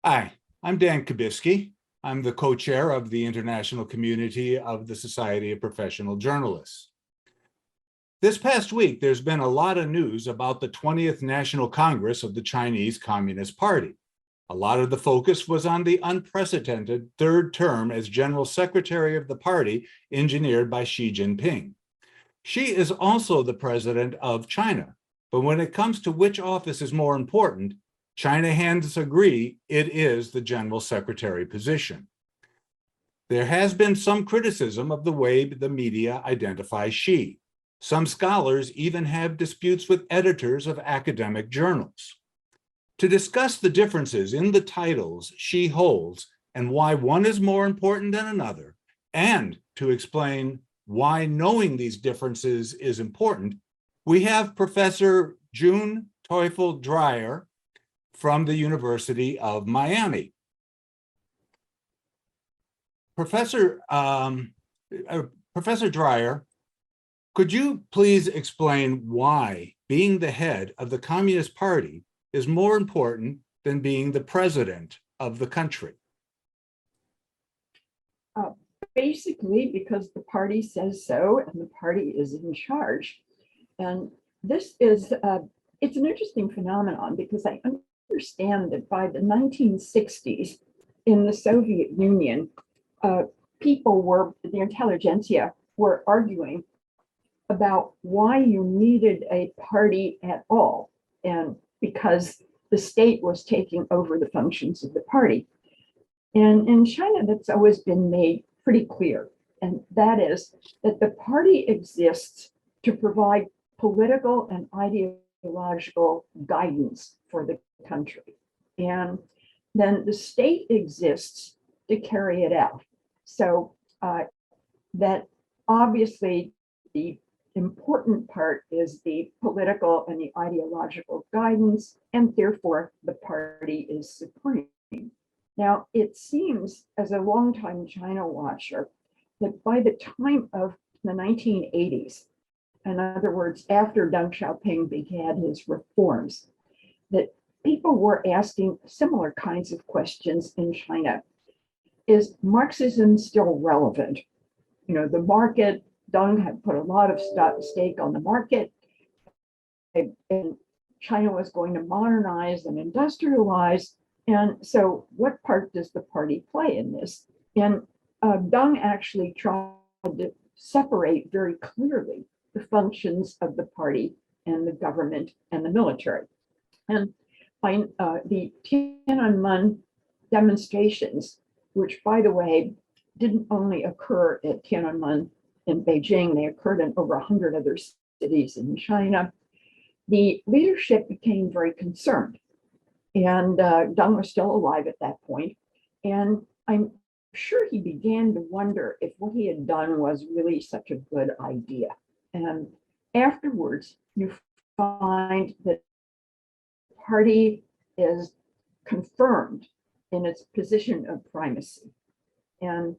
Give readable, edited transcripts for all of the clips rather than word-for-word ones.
Hi, I'm Dan Kubisky. I'm the co-chair of the International Community of the Society of Professional Journalists. This past week, there's been a lot of news about the 20th National Congress of the Chinese Communist Party. A lot of the focus was on the unprecedented third term as General Secretary of the party engineered by Xi Jinping. Xi is also the president of China, but when it comes to which office is more important, China hands agree it is the general secretary position. There has been some criticism of the way the media identifies Xi. Some scholars even have disputes with editors of academic journals. To discuss the differences in the titles Xi holds and why one is more important than another, and to explain why knowing these differences is important, we have Professor June Teufel Dryer from the University of Miami. Professor Dryer, could you please explain why being the head of the Communist Party is more important than being the president of the country? Basically, because the party says so and the party is in charge. And this is, it's an interesting phenomenon because I understand that by the 1960s in the Soviet Union, the intelligentsia were arguing about why you needed a party at all. And because the state was taking over the functions of the party. And in China, that's always been made pretty clear. And that is that the party exists to provide political and ideological guidance for the country. And then the state exists to carry it out. So that obviously the important part is the political and the ideological guidance, and therefore the party is supreme. Now, it seems, as a longtime China watcher, that by the time of the 1980s, in other words, after Deng Xiaoping began his reforms, that people were asking similar kinds of questions in China. Is Marxism still relevant? You know, the market, Deng had put a lot of stake on the market, and China was going to modernize and industrialize. And so what part does the party play in this? And Deng actually tried to separate very clearly the functions of the party and the government and the military. And by the Tiananmen demonstrations, which, by the way, didn't only occur at Tiananmen in Beijing, they occurred in over 100 other cities in China, the leadership became very concerned. And Deng was still alive at that point. And I'm sure he began to wonder if what he had done was really such a good idea. And afterwards, you find that the party is confirmed in its position of primacy. And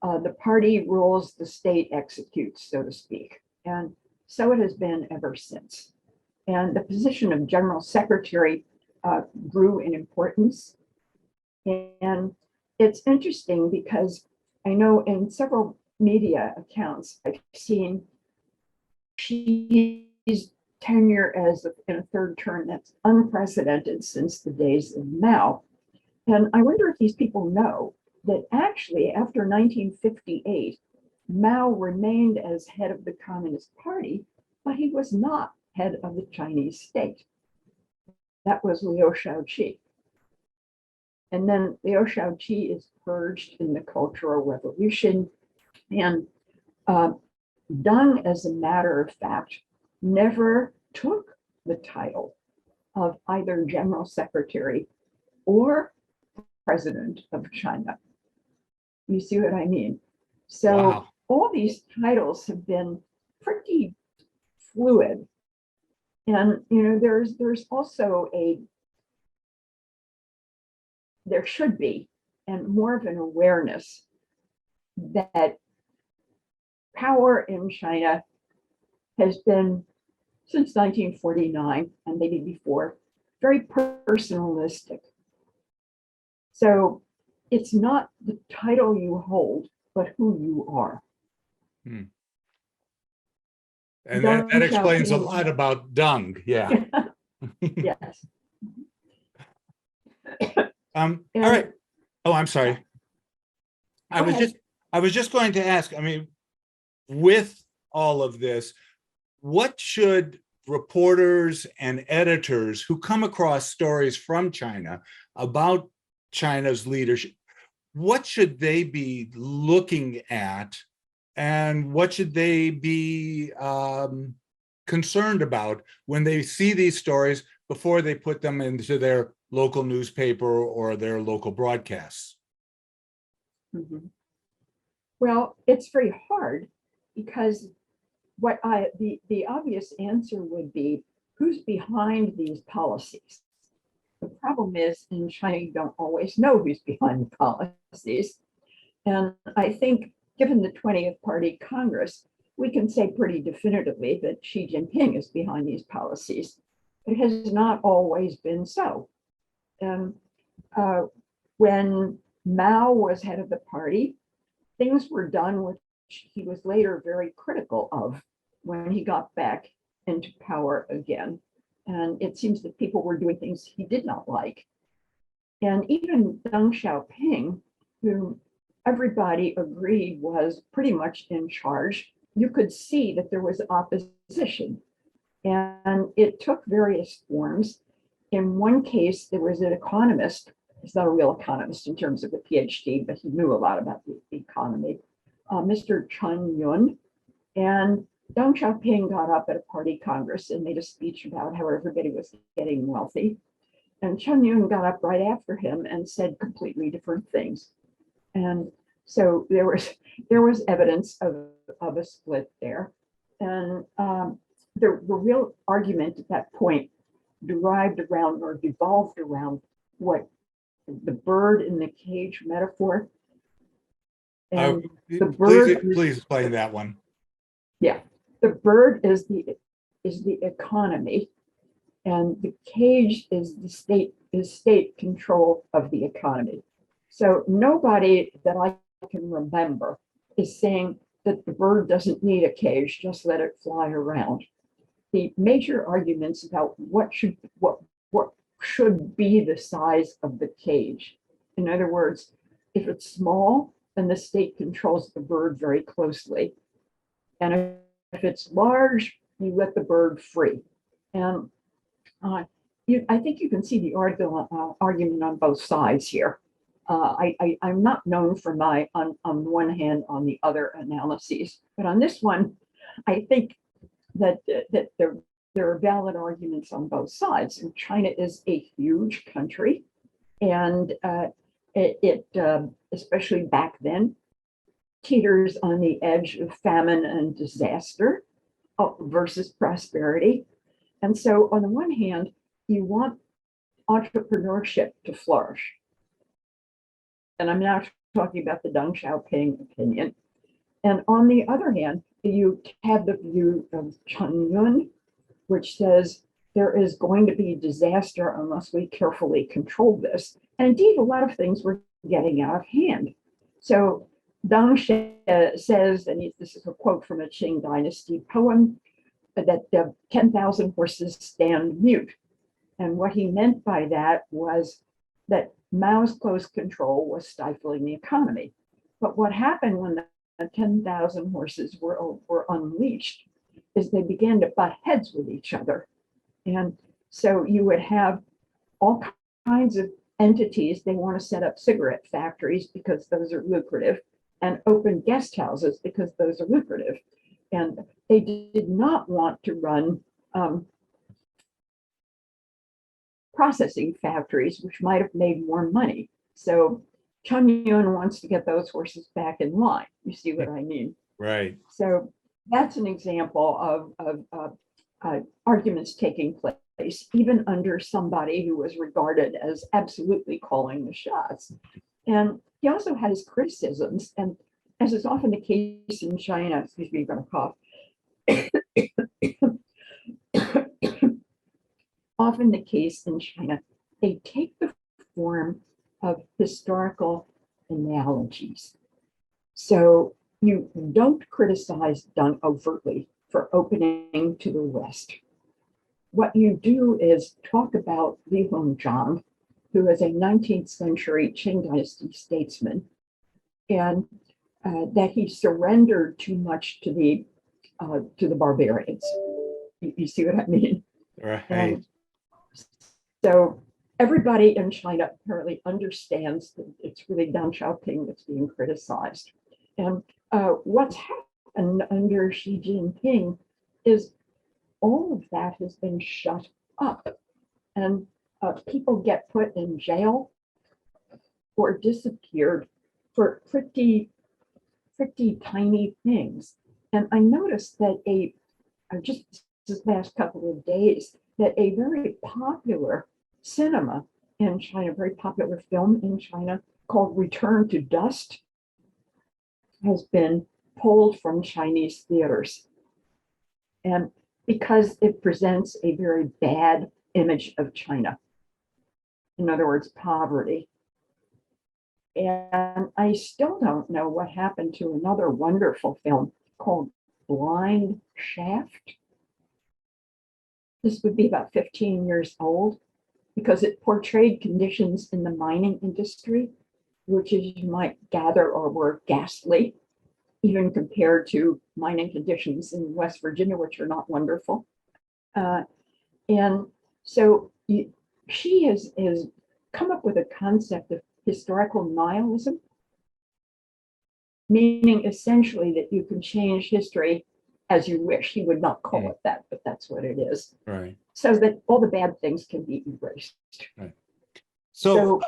the party rules, the state executes, so to speak. And so it has been ever since. And the position of General Secretary grew in importance. And it's interesting because I know in several media accounts, I've seen Xi's tenure as in a third term that's unprecedented since the days of Mao. And I wonder if these people know that actually after 1958, Mao remained as head of the Communist Party, but he was not head of the Chinese state. That was Liu Shaoqi. And then Liu Shaoqi is purged in the Cultural Revolution. And Deng, as a matter of fact, never took the title of either General Secretary or President of China. You see what I mean? So wow. All these titles have been pretty fluid. And you know, there's also there should be, and more of an awareness that power in China has been, since 1949 and maybe before, very personalistic. So it's not the title you hold, but who you are. Hmm. And Deng that explains a Xiaoping- lot about dung. Yeah. Yes. All And right. Oh, I'm sorry. Go ahead. I was just going to ask, I mean, with all of this, what should reporters and editors who come across stories from China about China's leadership, what should they be looking at, and what should they be concerned about when they see these stories before they put them into their local newspaper or their local broadcasts? Mhm. Well, it's very hard because the obvious answer would be who's behind these policies. The problem is in China, you don't always know who's behind the policies. And I think given the 20th Party Congress, we can say pretty definitively that Xi Jinping is behind these policies. It has not always been so. And when Mao was head of the party, things were done which he was later very critical of when he got back into power again. And it seems that people were doing things he did not like. And even Deng Xiaoping, who everybody agreed was pretty much in charge, you could see that there was opposition. And it took various forms. In one case, there was an economist. He's not a real economist in terms of a PhD, but he knew a lot about the economy, Mr. Chen Yun. And Deng Xiaoping got up at a party congress and made a speech about how everybody was getting wealthy. And Chen Yun got up right after him and said completely different things. And so there was evidence of a split there. And the real argument at that point derived around or devolved around what the bird in the cage metaphor. And the bird Please explain that one. Yeah, the bird is the economy, and the cage is state control of the economy. So nobody that I can remember is saying that the bird doesn't need a cage, just let it fly around. The major arguments about what should be the size of the cage. In other words, if it's small, then the state controls the bird very closely. And if it's large, you let the bird free. And I think you can see the argument on both sides here. I'm not known for my on one hand, on the other analyses, but on this one, I think that there are valid arguments on both sides. And China is a huge country, and it especially back then, teeters on the edge of famine and disaster versus prosperity. And so on the one hand, you want entrepreneurship to flourish. And I'm now talking about the Deng Xiaoping opinion. And on the other hand, you have the view of Chen Yun, which says there is going to be disaster unless we carefully control this. And indeed, a lot of things were getting out of hand. So Deng says, and this is a quote from a Qing Dynasty poem, that 10,000 horses stand mute. And what he meant by that was that Mao's close control was stifling the economy. But what happened when the 10,000 horses were unleashed is they began to butt heads with each other. And so you would have all kinds of entities. They want to set up cigarette factories because those are lucrative, and open guest houses because those are lucrative. And they did not want to run processing factories, which might have made more money. So Chen Yun wants to get those horses back in line. You see what I mean? Right. So that's an example of arguments taking place, even under somebody who was regarded as absolutely calling the shots. And he also had his criticisms, and as is often the case in China, excuse me, I'm going to cough. Often the case in China, they take the form of historical analogies. So you don't criticize Deng overtly for opening to the West. What you do is talk about Li Hongzhang, who is a 19th century Qing dynasty statesman, and that he surrendered too much to the barbarians. You see what I mean? Right. And so everybody in China apparently understands that it's really Deng Xiaoping that's being criticized. And what's happened under Xi Jinping is all of that has been shut up, and people get put in jail or disappeared for pretty tiny things. And I noticed that just this past couple of days, that a very popular cinema in China, very popular film in China called Return to Dust, has been pulled from Chinese theaters. And because it presents a very bad image of China. In other words, poverty. And I still don't know what happened to another wonderful film called Blind Shaft. This would be about 15 years old because it portrayed conditions in the mining industry, which, as you might gather, were ghastly, even compared to mining conditions in West Virginia, which are not wonderful. And so she has come up with a concept of historical nihilism, meaning essentially that you can change history as you wish. He would not call it that, but that's what it is. Right. So that all the bad things can be erased. Right. So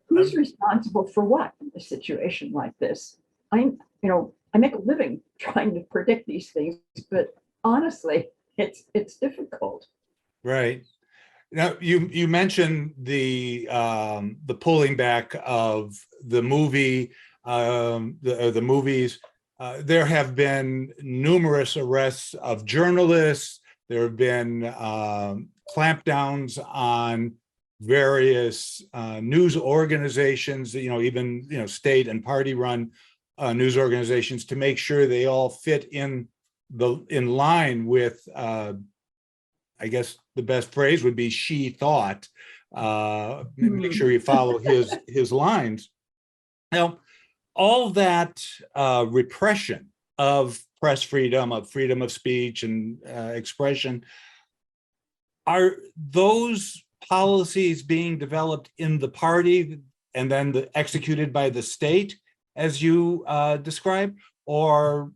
who's responsible for what in a situation like this? I make a living trying to predict these things, but honestly, it's difficult. Right. Now you mentioned the pulling back of the movie, the movies. There have been numerous arrests of journalists. There have been clampdowns on various news organizations, even state and party-run news organizations, to make sure they all fit in line with. I guess the best phrase would be Xi thought. Make sure you follow his lines. Now, all that repression of press freedom, of freedom of speech and expression, are those policies being developed in the party and then executed by the state, as you describe, or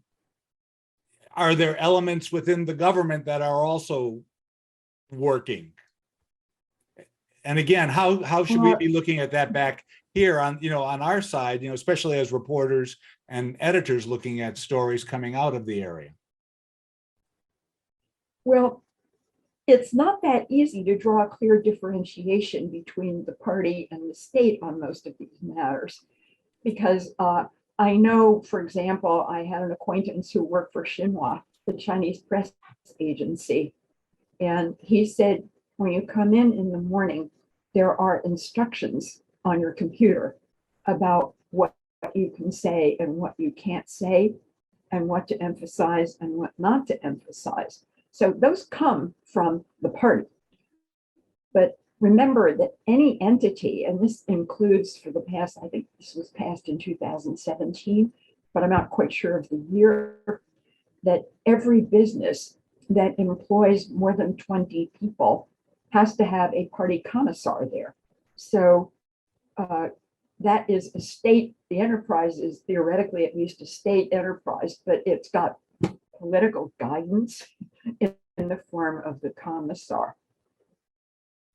are there elements within the government that are also working? And again, how should we be looking at that back here on our side, especially as reporters and editors looking at stories coming out of the area? Well, it's not that easy to draw a clear differentiation between the party and the state on most of these matters, because I know, for example, I had an acquaintance who worked for Xinhua, the Chinese press agency, and he said, when you come in the morning, there are instructions on your computer about what you can say and what you can't say, and what to emphasize and what not to emphasize. So those come from the party. But remember that any entity, and this includes for the past, I think this was passed in 2017, but I'm not quite sure of the year, that every business that employs more than 20 people has to have a party commissar there. So that is a state, the enterprise is theoretically at least a state enterprise, but it's got political guidance in the form of the commissar.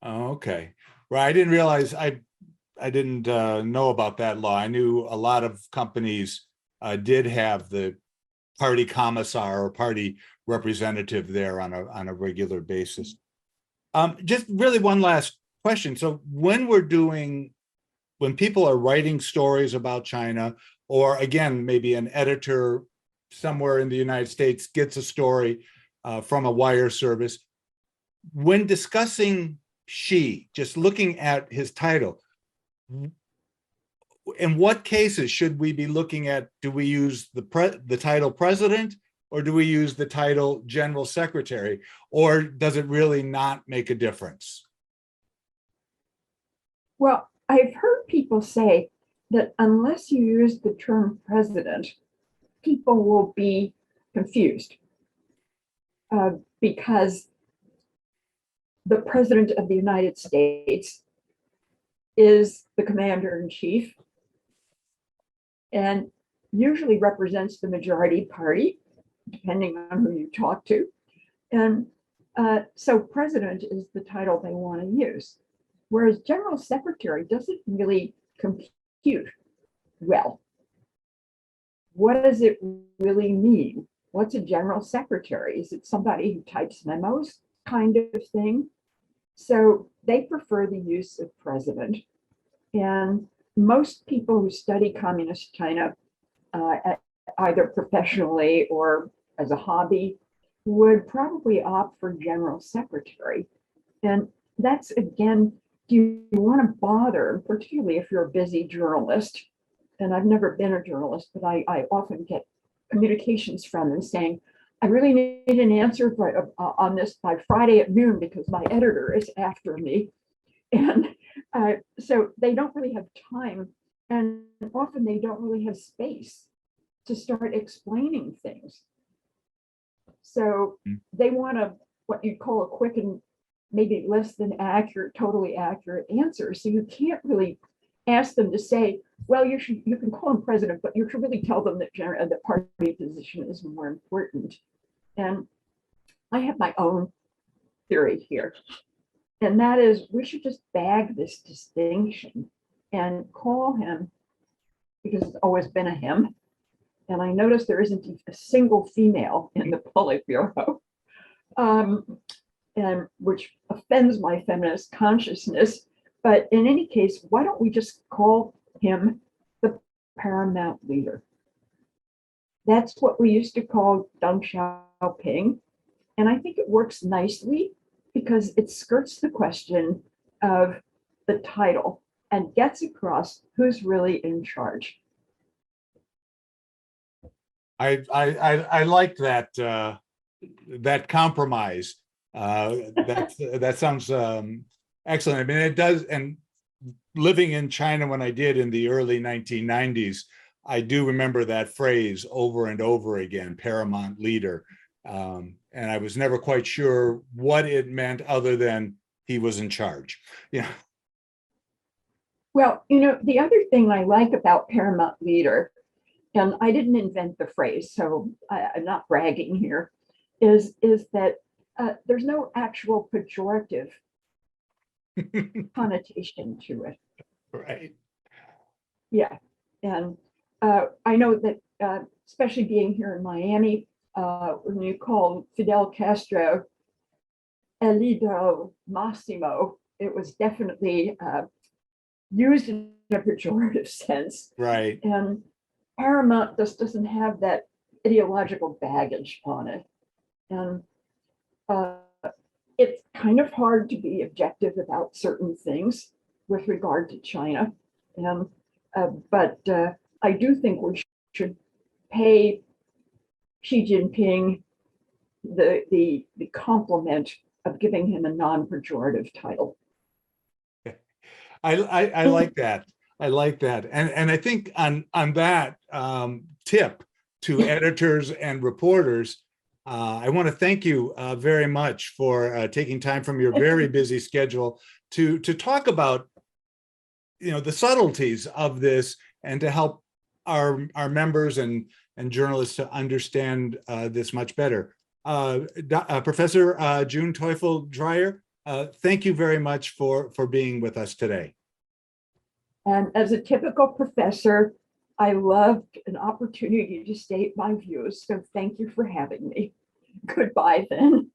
Oh, okay. Right. I didn't realize, I didn't know about that law. I knew a lot of companies did have the party commissar or party representative there on a regular basis. Just really one last question. So when people are writing stories about China, or again, maybe an editor somewhere in the United States gets a story from a wire service, when discussing Xi, just looking at his title, in what cases should we be looking at? Do we use the title president, or do we use the title general secretary, or does it really not make a difference? Well, I've heard people say that unless you use the term president, people will be confused because the president of the United States is the commander in chief and usually represents the majority party, depending on who you talk to. And so president is the title they want to use, whereas general secretary doesn't really compute well. What does it really mean? What's a general secretary? Is it somebody who types memos kind of thing? So they prefer the use of president. And most people who study communist China, either professionally or as a hobby, would probably opt for general secretary. And that's, again, do you want to bother, particularly if you're a busy journalist? And I've never been a journalist, but I often get communications from them saying, I really need an answer on this by Friday at noon because my editor is after me. And so they don't really have time, and often they don't really have space to start explaining things. So they want what you'd call a quick and maybe less than accurate, totally accurate answer. So you can't really ask them to say, well, you can call him president, but you should really tell them that the party position is more important. And I have my own theory here. And that is, we should just bag this distinction and call him, because it's always been a him. And I noticed there isn't a single female in the Politburo, and which offends my feminist consciousness. But in any case, why don't we just call him the paramount leader? That's what we used to call Deng Xiaoping. And I think it works nicely because it skirts the question of the title and gets across who's really in charge. I like that that compromise. That sounds excellent. I mean, it does. And living in China when I did in the early 1990s, I do remember that phrase over and over again, paramount leader. And I was never quite sure what it meant other than he was in charge. Yeah. Well, the other thing I like about paramount leader, and I didn't invent the phrase, so I'm not bragging here, is that there's no actual pejorative connotation to it. Right. Yeah. And I know that, especially being here in Miami, when you call Fidel Castro El Líder Máximo, it was definitely used in a pejorative sense. Right. And paramount just doesn't have that ideological baggage on it. And it's kind of hard to be objective about certain things with regard to China. And but I do think we should pay Xi Jinping the compliment of giving him a non-pejorative title. I like that. I like that. And I think on that tip to editors and reporters, I want to thank you very much for taking time from your very busy schedule to talk about the subtleties of this and to help our members and journalists to understand this much better. Professor June Teufel Dryer, thank you very much for being with us today. And as a typical professor, I loved an opportunity to state my views. So thank you for having me. Goodbye then.